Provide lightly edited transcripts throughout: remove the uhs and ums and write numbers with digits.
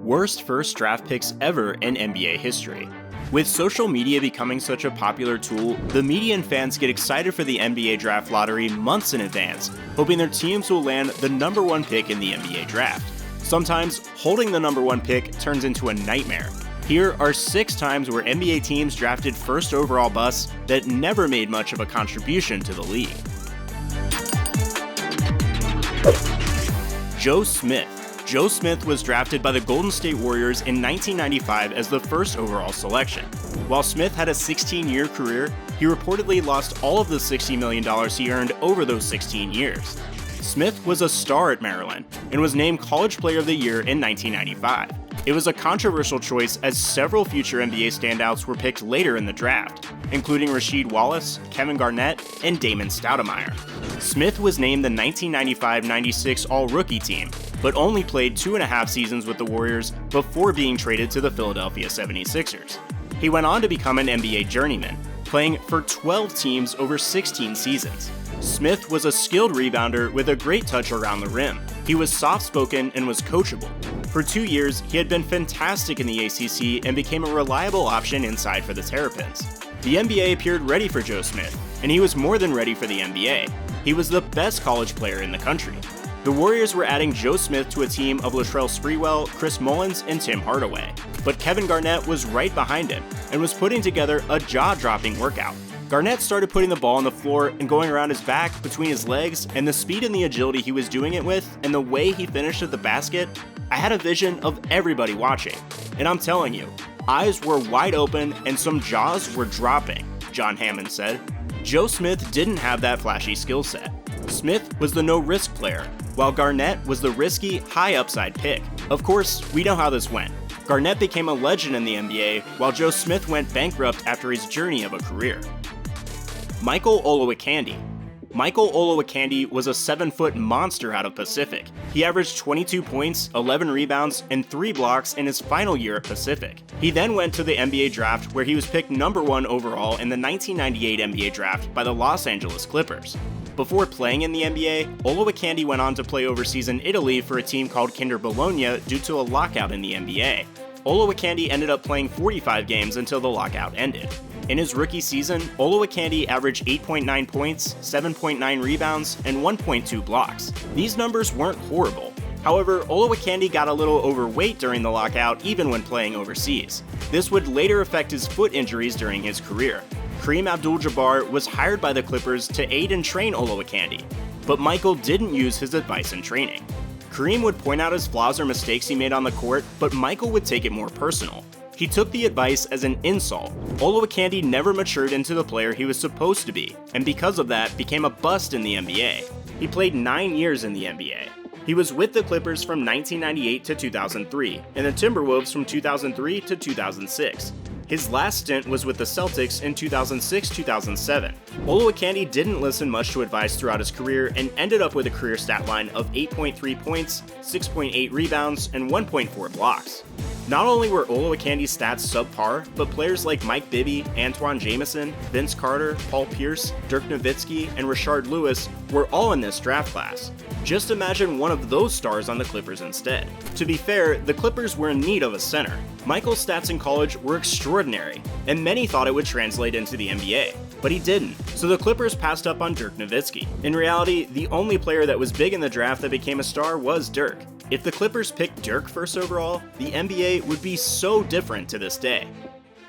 worst first draft picks ever in NBA history. With social media becoming such a popular tool, the media and fans get excited for the NBA draft lottery months in advance, hoping their teams will land the number one pick in the NBA draft. Sometimes, holding the number one pick turns into a nightmare. Here are 6 times where NBA teams drafted first overall busts that never made much of a contribution to the league. Joe Smith. Joe Smith was drafted by the Golden State Warriors in 1995 as the first overall selection. While Smith had a 16-year career, he reportedly lost all of the $60 million he earned over those 16 years. Smith was a star at Maryland and was named College Player of the Year in 1995. It was a controversial choice as several future NBA standouts were picked later in the draft, including Rasheed Wallace, Kevin Garnett, and Damon Stoudemire. Smith was named the 1995-96 All-Rookie team, but only played 2.5 seasons with the Warriors before being traded to the Philadelphia 76ers. He went on to become an NBA journeyman, playing for 12 teams over 16 seasons. Smith was a skilled rebounder with a great touch around the rim. He was soft-spoken and was coachable. For 2 years, he had been fantastic in the ACC and became a reliable option inside for the Terrapins. The NBA appeared ready for Joe Smith, and he was more than ready for the NBA. He was the best college player in the country. The Warriors were adding Joe Smith to a team of Latrell Sprewell, Chris Mullins, and Tim Hardaway. But Kevin Garnett was right behind him and was putting together a jaw-dropping workout. Garnett started putting the ball on the floor and going around his back, between his legs, and the speed and the agility he was doing it with, and the way he finished at the basket, I had a vision of everybody watching. And I'm telling you, eyes were wide open and some jaws were dropping, John Hammond said. Joe Smith didn't have that flashy skill set. Smith was the no-risk player, while Garnett was the risky, high-upside pick. Of course, we know how this went. Garnett became a legend in the NBA, while Joe Smith went bankrupt after his journey of a career. Michael Olowokandi. Michael Olowokandi was a 7-foot monster out of Pacific. He averaged 22 points, 11 rebounds, and 3 blocks in his final year at Pacific. He then went to the NBA draft where he was picked number 1 overall in the 1998 NBA draft by the Los Angeles Clippers. Before playing in the NBA, Olowokandi went on to play overseas in Italy for a team called Kinder Bologna due to a lockout in the NBA. Olowokandi ended up playing 45 games until the lockout ended. In his rookie season, Olowokandi averaged 8.9 points, 7.9 rebounds, and 1.2 blocks. These numbers weren't horrible. However, Olowokandi got a little overweight during the lockout even when playing overseas. This would later affect his foot injuries during his career. Kareem Abdul-Jabbar was hired by the Clippers to aid and train Olowokandi, but Michael didn't use his advice in training. Kareem would point out his flaws or mistakes he made on the court, but Michael would take it more personal. He took the advice as an insult. Olowokandi never matured into the player he was supposed to be, and because of that, became a bust in the NBA. He played 9 years in the NBA. He was with the Clippers from 1998 to 2003, and the Timberwolves from 2003 to 2006. His last stint was with the Celtics in 2006-2007. Olowokandi didn't listen much to advice throughout his career and ended up with a career stat line of 8.3 points, 6.8 rebounds, and 1.4 blocks. Not only were Olowokandi's stats subpar, but players like Mike Bibby, Antoine Jamison, Vince Carter, Paul Pierce, Dirk Nowitzki, and Rashard Lewis were all in this draft class. Just imagine one of those stars on the Clippers instead. To be fair, the Clippers were in need of a center. Michael's stats in college were extraordinary, and many thought it would translate into the NBA. But he didn't, so the Clippers passed up on Dirk Nowitzki. In reality, the only player that was big in the draft that became a star was Dirk. If the Clippers picked Dirk first overall, the NBA would be so different to this day.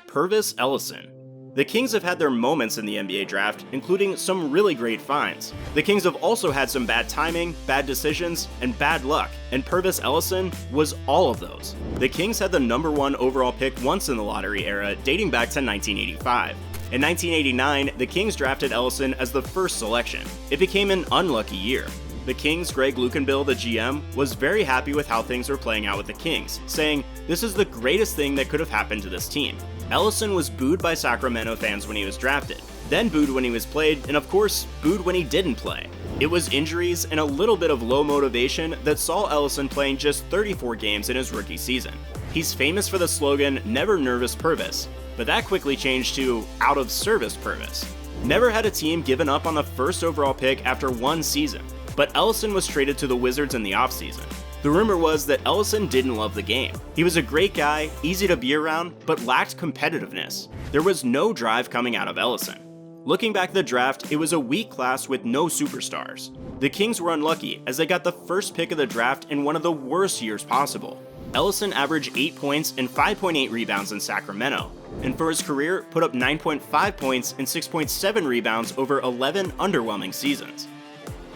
Purvis Ellison. The Kings have had their moments in the NBA draft, including some really great finds. The Kings have also had some bad timing, bad decisions, and bad luck, and Purvis Ellison was all of those. The Kings had the number 1 overall pick once in the lottery era, dating back to 1985. In 1989, the Kings drafted Ellison as the first selection. It became an unlucky year. The Kings' Greg Lukenbill, the GM, was very happy with how things were playing out with the Kings, saying, "This is the greatest thing that could have happened to this team." Ellison was booed by Sacramento fans when he was drafted, then booed when he was played, and of course, booed when he didn't play. It was injuries and a little bit of low motivation that saw Ellison playing just 34 games in his rookie season. He's famous for the slogan, "Never Nervous Purvis," but that quickly changed to "Out of Service Purvis." Never had a team given up on the first overall pick after one season, but Ellison was traded to the Wizards in the offseason. The rumor was that Ellison didn't love the game. He was a great guy, easy to be around, but lacked competitiveness. There was no drive coming out of Ellison. Looking back at the draft, it was a weak class with no superstars. The Kings were unlucky as they got the first pick of the draft in one of the worst years possible. Ellison averaged 8 points and 5.8 rebounds in Sacramento, and for his career put up 9.5 points and 6.7 rebounds over 11 underwhelming seasons.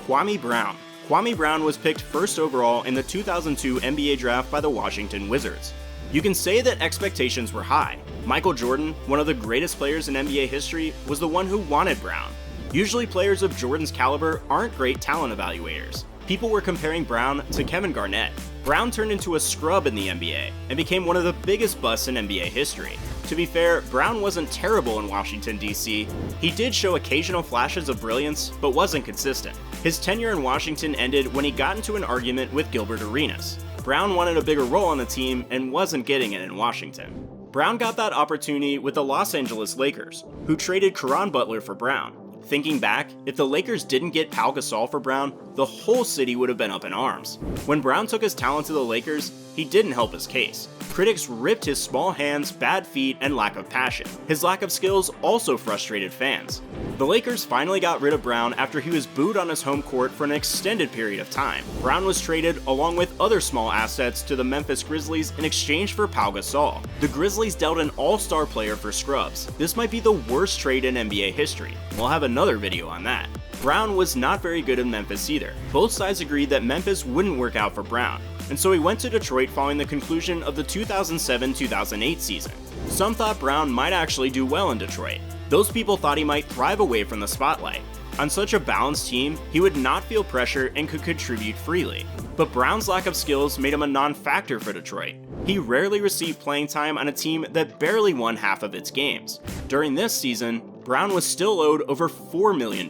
Kwame Brown. Kwame Brown was picked first overall in the 2002 NBA draft by the Washington Wizards. You can say that expectations were high. Michael Jordan, one of the greatest players in NBA history, was the one who wanted Brown. Usually players of Jordan's caliber aren't great talent evaluators. People were comparing Brown to Kevin Garnett. Brown turned into a scrub in the NBA and became one of the biggest busts in NBA history. To be fair, Brown wasn't terrible in Washington, D.C. He did show occasional flashes of brilliance, but wasn't consistent. His tenure in Washington ended when he got into an argument with Gilbert Arenas. Brown wanted a bigger role on the team and wasn't getting it in Washington. Brown got that opportunity with the Los Angeles Lakers, who traded Caron Butler for Brown. Thinking back, if the Lakers didn't get Pau Gasol for Brown, the whole city would have been up in arms. When Brown took his talent to the Lakers, he didn't help his case. Critics ripped his small hands, bad feet, and lack of passion. His lack of skills also frustrated fans. The Lakers finally got rid of Brown after he was booed on his home court for an extended period of time. Brown was traded along with other small assets to the Memphis Grizzlies in exchange for Pau Gasol. The Grizzlies dealt an all-star player for scrubs. This might be the worst trade in NBA history. We'll have another video on that. Brown was not very good in Memphis either. Both sides agreed that Memphis wouldn't work out for Brown, and so he went to Detroit following the conclusion of the 2007-2008 season. Some thought Brown might actually do well in Detroit. Those people thought he might thrive away from the spotlight. On such a balanced team, he would not feel pressure and could contribute freely. But Brown's lack of skills made him a non-factor for Detroit. He rarely received playing time on a team that barely won half of its games. During this season, Brown was still owed over $4 million.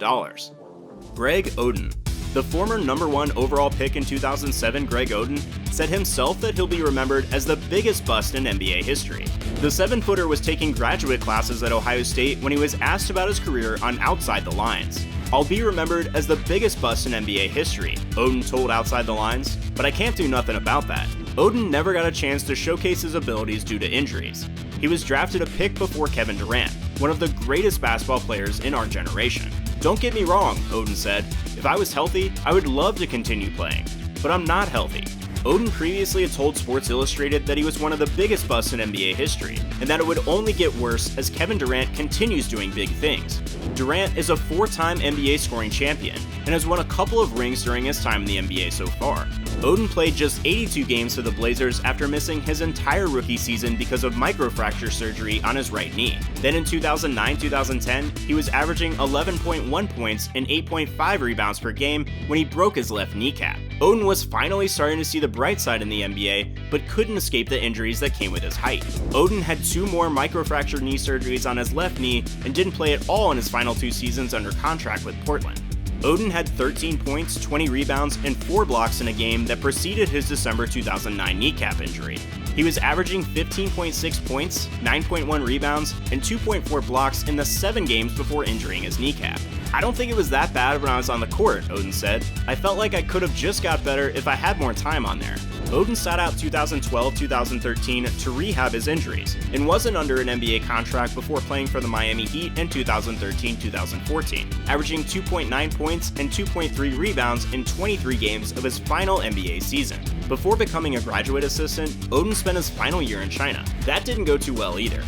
Greg Oden. The former #1 overall pick in 2007, Greg Oden, said himself that he'll be remembered as the biggest bust in NBA history. The 7-footer was taking graduate classes at Ohio State when he was asked about his career on Outside the Lines. "I'll be remembered as the biggest bust in NBA history," Oden told Outside the Lines, "but I can't do nothing about that." Oden never got a chance to showcase his abilities due to injuries. He was drafted a pick before Kevin Durant, one of the greatest basketball players in our generation. "Don't get me wrong," Oden said. "If I was healthy, I would love to continue playing, but I'm not healthy." Oden previously had told Sports Illustrated that he was one of the biggest busts in NBA history, and that it would only get worse as Kevin Durant continues doing big things. Durant is a 4-time NBA scoring champion, and has won a couple of rings during his time in the NBA so far. Oden played just 82 games for the Blazers after missing his entire rookie season because of microfracture surgery on his right knee. Then in 2009-2010, he was averaging 11.1 points and 8.5 rebounds per game when he broke his left kneecap. Oden was finally starting to see the bright side in the NBA, but couldn't escape the injuries that came with his height. Oden had 2 more microfracture knee surgeries on his left knee and didn't play at all in his final 2 seasons under contract with Portland. Oden had 13 points, 20 rebounds, and 4 blocks in a game that preceded his December 2009 kneecap injury. He was averaging 15.6 points, 9.1 rebounds, and 2.4 blocks in the 7 games before injuring his kneecap. "I don't think it was that bad when I was on the court," Oden said. "I felt like I could have just got better if I had more time on there." Oden sat out 2012-2013 to rehab his injuries, and wasn't under an NBA contract before playing for the Miami Heat in 2013-2014, averaging 2.9 points and 2.3 rebounds in 23 games of his final NBA season. Before becoming a graduate assistant, Oden spent his final year in China. That didn't go too well either.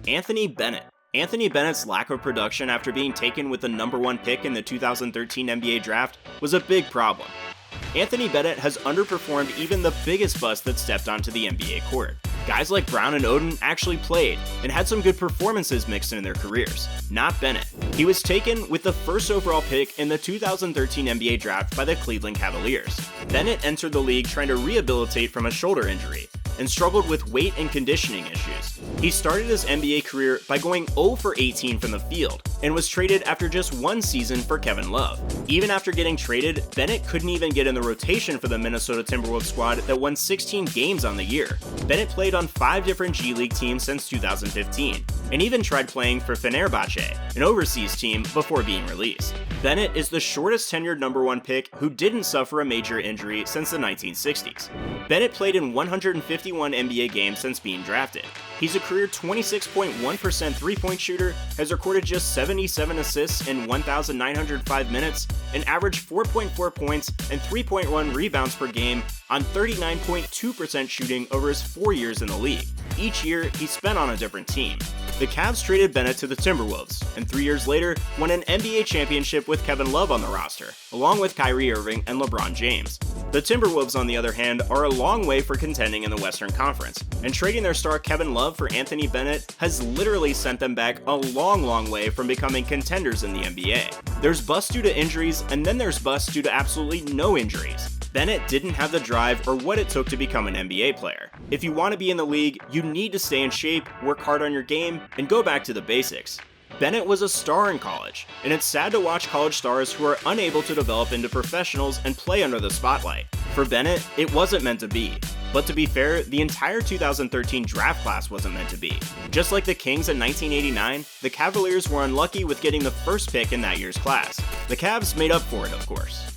Anthony Bennett. Anthony Bennett's lack of production after being taken with the #1 pick in the 2013 NBA draft was a big problem. Anthony Bennett has underperformed even the biggest bust that stepped onto the NBA court. Guys like Brown and Oden actually played, and had some good performances mixed in their careers. Not Bennett. He was taken with the first overall pick in the 2013 NBA draft by the Cleveland Cavaliers. Bennett entered the league trying to rehabilitate from a shoulder injury, and struggled with weight and conditioning issues. He started his NBA career by going 0 for 18 from the field, and was traded after just one season for Kevin Love. Even after getting traded, Bennett couldn't even get in the rotation for the Minnesota Timberwolves squad that won 16 games on the year. Bennett played on 5 different G League teams since 2015, and even tried playing for Fenerbahce, an overseas team, before being released. Bennett is the shortest tenured number 1 pick who didn't suffer a major injury since the 1960s. Bennett played in 151 NBA games since being drafted. He's a career 26.1% three-point shooter, has recorded just 77 assists in 1,905 minutes, and averaged 4.4 points and 3.1 rebounds per game on 39.2% shooting over his 4 years in the league. Each year, he spent on a different team. The Cavs traded Bennett to the Timberwolves, and 3 years later, won an NBA championship with Kevin Love on the roster, along with Kyrie Irving and LeBron James. The Timberwolves, on the other hand, are a long way for contending in the Western Conference, and trading their star Kevin Love for Anthony Bennett has literally sent them back a long way from becoming contenders in the NBA. There's busts due to injuries, and then there's busts due to absolutely no injuries. Bennett didn't have the drive or what it took to become an NBA player. If you want to be in the league, you need to stay in shape, work hard on your game, and go back to the basics. Bennett was a star in college, and it's sad to watch college stars who are unable to develop into professionals and play under the spotlight. For Bennett, it wasn't meant to be. But to be fair, the entire 2013 draft class wasn't meant to be. Just like the Kings in 1989, the Cavaliers were unlucky with getting the first pick in that year's class. The Cavs made up for it, of course.